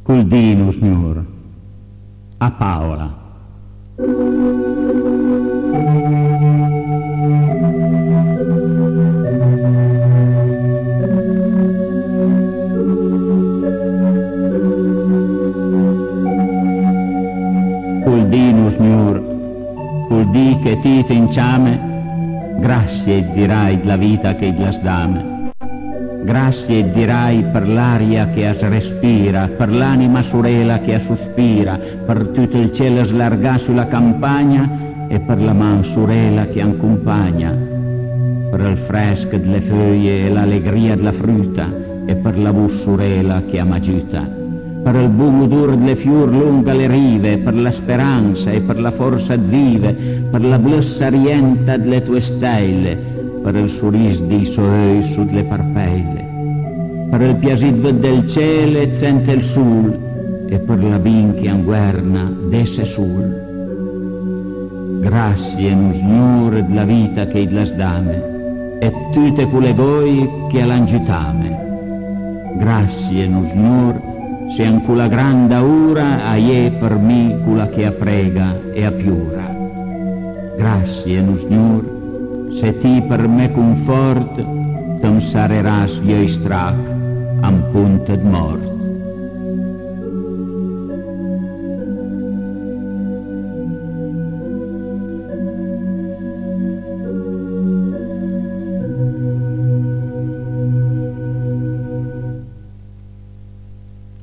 Col dino, signor, a Paola. Col dino, signor, col dì che ti inciame, grazie dirai della vita che gli dame. Grazie dirai per l'aria che as respira, per l'anima sorella che as sospira, per tutto il cielo slarga sulla campagna e per la man sorella che accompagna, per il fresco delle foglie e l'allegria della frutta e per la voce sorella che amagiuta, per il buon odore delle fior lunga le rive, per la speranza e per la forza di vive, per la blussa rienta delle tue stelle, per il sorriso di suoi su le parpelle, per il piacido del cielo e sente il sul, e per la bin che anguerna desse sul. Grazie, nu signore, della vita che las dame, e tutte quelle goi che l'angiutame. Grazie, nu signore, se anche la grande ora a je per me quella che a prega e a piura. Grazie, nu signore, se ti per me confort, te'n sareras io strach am punta de mort.